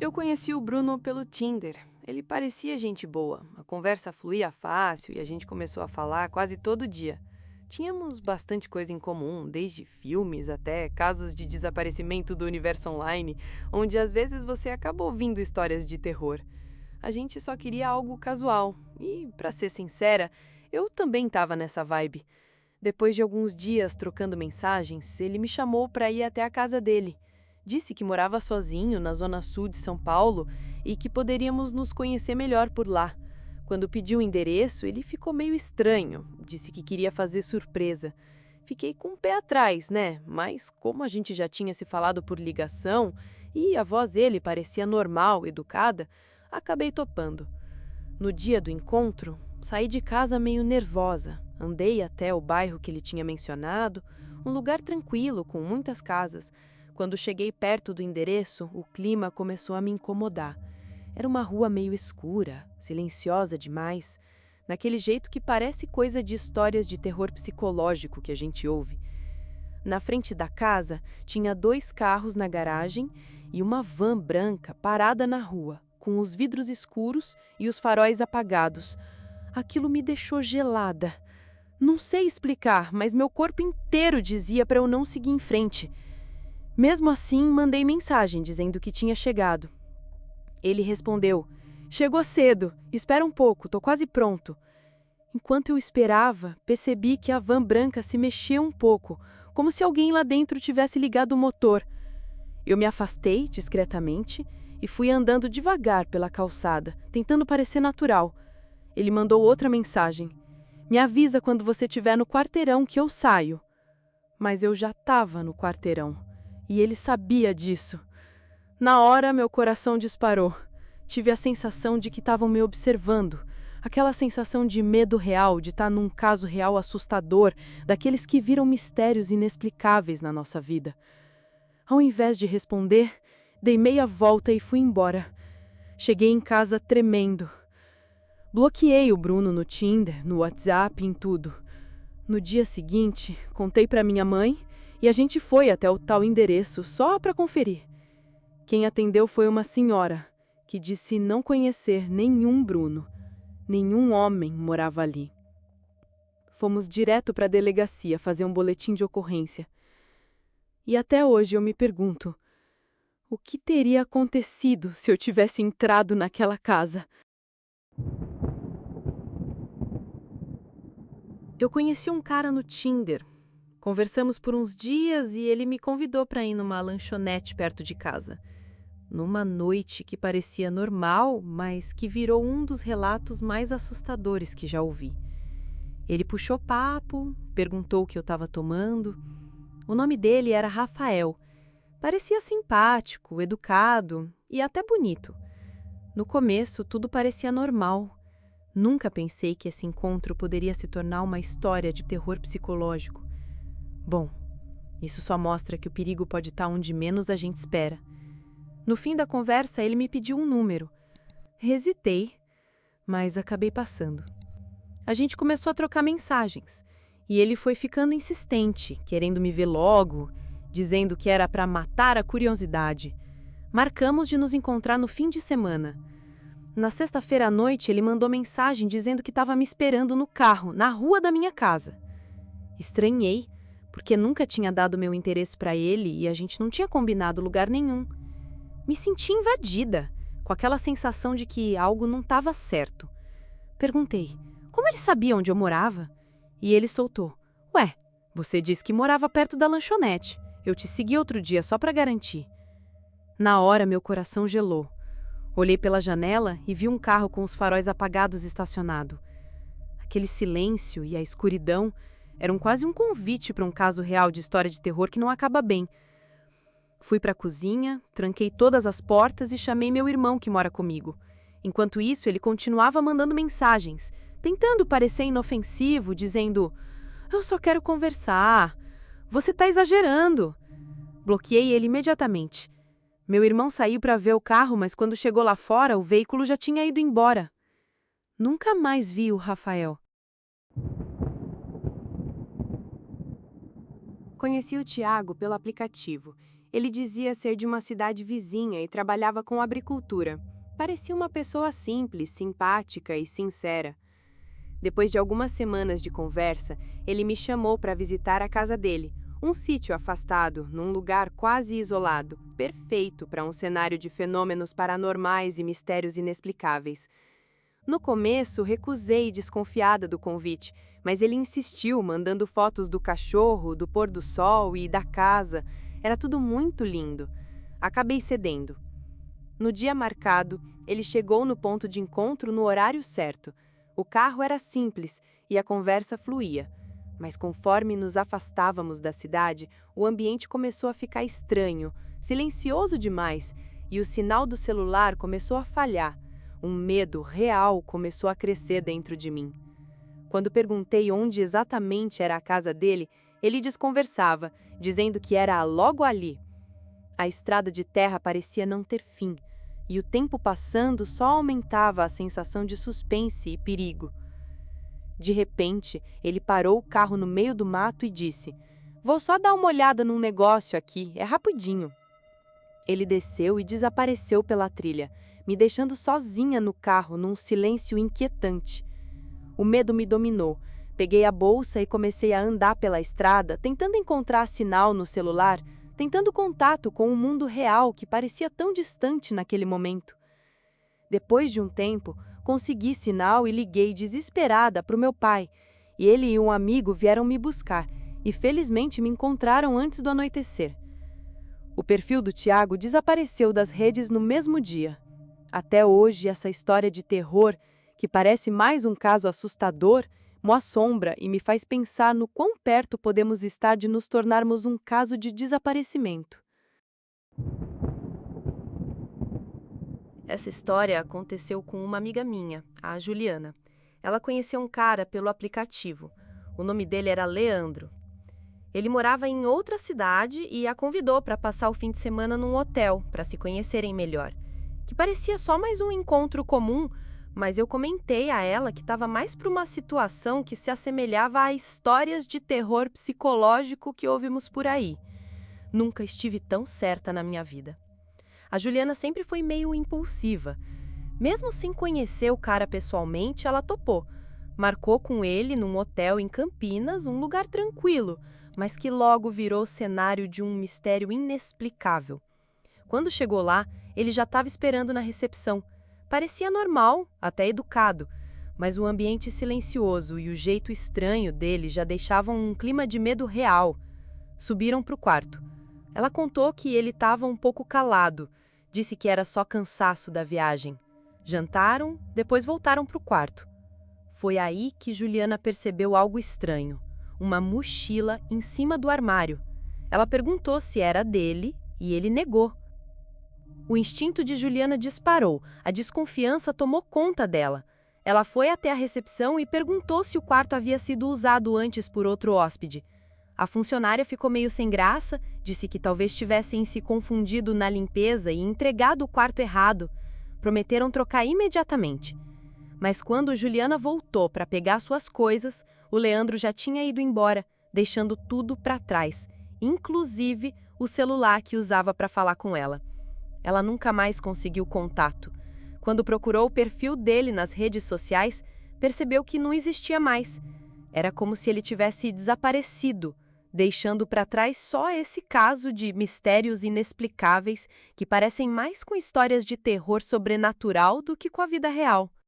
Eu conheci o Bruno pelo Tinder. Ele parecia gente boa, a conversa fluía fácil e a gente começou a falar quase todo dia. Tínhamos bastante coisa em comum, desde filmes até casos de desaparecimento do universo online, onde às vezes você acaba ouvindo histórias de terror. A gente só queria algo casual e, pra ser sincera, eu também estava nessa vibe. Depois de alguns dias trocando mensagens, ele me chamou para ir até a casa dele. Disse que morava sozinho na zona sul de São Paulo e que poderíamos nos conhecer melhor por lá. Quando pedi o endereço, ele ficou meio estranho, disse que queria fazer surpresa. Fiquei com o pé atrás, né? Mas como a gente já tinha se falado por ligação e a voz dele parecia normal, educada, acabei topando. No dia do encontro, saí de casa meio nervosa. Andei até o bairro que ele tinha mencionado, um lugar tranquilo, com muitas casas. Quando cheguei perto do endereço, o clima começou a me incomodar. Era uma rua meio escura, silenciosa demais, daquele jeito que parece coisa de histórias de terror psicológico que a gente ouve. Na frente da casa, tinha 2 carros na garagem e uma van branca parada na rua, com os vidros escuros e os faróis apagados. Aquilo me deixou gelada. Não sei explicar, mas meu corpo inteiro dizia para eu não seguir em frente. Mesmo assim, mandei mensagem dizendo que tinha chegado. Ele respondeu: "Chegou cedo, espera um pouco, tô quase pronto." Enquanto eu esperava, percebi que a van branca se mexeu um pouco, como se alguém lá dentro tivesse ligado o motor. Eu me afastei discretamente e fui andando devagar pela calçada, tentando parecer natural. Ele mandou outra mensagem: "Me avisa quando você estiver no quarteirão que eu saio." Mas eu já estava no quarteirão, e ele sabia disso. Na hora, meu coração disparou. Tive a sensação de que estavam me observando. Aquela sensação de medo real, de estar num caso real assustador, daqueles que viram mistérios inexplicáveis na nossa vida. Ao invés de responder, dei meia volta e fui embora. Cheguei em casa tremendo. Bloqueei o Bruno no Tinder, no WhatsApp, em tudo. No dia seguinte, contei para minha mãe e a gente foi até o tal endereço só para conferir. Quem atendeu foi uma senhora, que disse não conhecer nenhum Bruno. Nenhum homem morava ali. Fomos direto para a delegacia fazer um boletim de ocorrência. E até hoje eu me pergunto, o que teria acontecido se eu tivesse entrado naquela casa? Eu conheci um cara no Tinder. Conversamos por uns dias e ele me convidou para ir numa lanchonete perto de casa. Numa noite que parecia normal, mas que virou um dos relatos mais assustadores que já ouvi. Ele puxou papo, perguntou o que eu estava tomando. O nome dele era Rafael. Parecia simpático, educado e até bonito. No começo, tudo parecia normal. Nunca pensei que esse encontro poderia se tornar uma história de terror psicológico. Bom, isso só mostra que o perigo pode estar onde menos a gente espera. No fim da conversa, ele me pediu um número. Hesitei, mas acabei passando. A gente começou a trocar mensagens, e ele foi ficando insistente, querendo me ver logo, dizendo que era para matar a curiosidade. Marcamos de nos encontrar no fim de semana. Na sexta-feira à noite, ele mandou mensagem dizendo que estava me esperando no carro, na rua da minha casa. Estranhei, porque nunca tinha dado meu interesse para ele e a gente não tinha combinado lugar nenhum. Me senti invadida, com aquela sensação de que algo não estava certo. Perguntei, como ele sabia onde eu morava? E ele soltou, "Ué, você disse que morava perto da lanchonete. Eu te segui outro dia só para garantir." Na hora, meu coração gelou. Olhei pela janela e vi um carro com os faróis apagados estacionado. Aquele silêncio e a escuridão eram quase um convite para um caso real de história de terror que não acaba bem. Fui para a cozinha, tranquei todas as portas e chamei meu irmão que mora comigo. Enquanto isso, ele continuava mandando mensagens, tentando parecer inofensivo, dizendo: "Eu só quero conversar. Você está exagerando." Bloqueei ele imediatamente. Meu irmão saiu para ver o carro, mas quando chegou lá fora, o veículo já tinha ido embora. Nunca mais vi o Rafael. Conheci o Tiago pelo aplicativo. Ele dizia ser de uma cidade vizinha e trabalhava com agricultura. Parecia uma pessoa simples, simpática e sincera. Depois de algumas semanas de conversa, ele me chamou para visitar a casa dele, um sítio afastado, num lugar quase isolado, perfeito para um cenário de fenômenos paranormais e mistérios inexplicáveis. No começo, recusei, desconfiada do convite, mas ele insistiu, mandando fotos do cachorro, do pôr do sol e da casa. Era tudo muito lindo. Acabei cedendo. No dia marcado, ele chegou no ponto de encontro no horário certo. O carro era simples e a conversa fluía. Mas conforme nos afastávamos da cidade, o ambiente começou a ficar estranho, silencioso demais, e o sinal do celular começou a falhar. Um medo real começou a crescer dentro de mim. Quando perguntei onde exatamente era a casa dele, ele desconversava, dizendo que era logo ali. A estrada de terra parecia não ter fim, e o tempo passando só aumentava a sensação de suspense e perigo. De repente, ele parou o carro no meio do mato e disse: "Vou só dar uma olhada num negócio aqui, é rapidinho." Ele desceu e desapareceu pela trilha, me deixando sozinha no carro num silêncio inquietante. O medo me dominou. Peguei a bolsa e comecei a andar pela estrada, tentando encontrar sinal no celular, tentando contato com o mundo real que parecia tão distante naquele momento. Depois de um tempo, consegui sinal e liguei desesperada para o meu pai, e ele e um amigo vieram me buscar, e felizmente me encontraram antes do anoitecer. O perfil do Tiago desapareceu das redes no mesmo dia. Até hoje, essa história de terror, que parece mais um caso assustador, me assombra e me faz pensar no quão perto podemos estar de nos tornarmos um caso de desaparecimento. Essa história aconteceu com uma amiga minha, a Juliana. Ela conheceu um cara pelo aplicativo. O nome dele era Leandro. Ele morava em outra cidade e a convidou para passar o fim de semana num hotel, para se conhecerem melhor. Que parecia só mais um encontro comum, mas eu comentei a ela que estava mais para uma situação que se assemelhava a histórias de terror psicológico que ouvimos por aí. Nunca estive tão certa na minha vida. A Juliana sempre foi meio impulsiva. Mesmo sem conhecer o cara pessoalmente, ela topou. Marcou com ele num hotel em Campinas, um lugar tranquilo, mas que logo virou cenário de um mistério inexplicável. Quando chegou lá, ele já estava esperando na recepção. Parecia normal, até educado, mas o ambiente silencioso e o jeito estranho dele já deixavam um clima de medo real. Subiram para o quarto. Ela contou que ele estava um pouco calado, disse que era só cansaço da viagem. Jantaram, depois voltaram para o quarto. Foi aí que Juliana percebeu algo estranho, uma mochila em cima do armário. Ela perguntou se era dele e ele negou. O instinto de Juliana disparou, a desconfiança tomou conta dela. Ela foi até a recepção e perguntou se o quarto havia sido usado antes por outro hóspede. A funcionária ficou meio sem graça, disse que talvez tivessem se confundido na limpeza e entregado o quarto errado. Prometeram trocar imediatamente. Mas quando Juliana voltou para pegar suas coisas, o Leandro já tinha ido embora, deixando tudo para trás, inclusive o celular que usava para falar com ela. Ela nunca mais conseguiu contato. Quando procurou o perfil dele nas redes sociais, percebeu que não existia mais. Era como se ele tivesse desaparecido, deixando para trás só esse caso de mistérios inexplicáveis que parecem mais com histórias de terror sobrenatural do que com a vida real.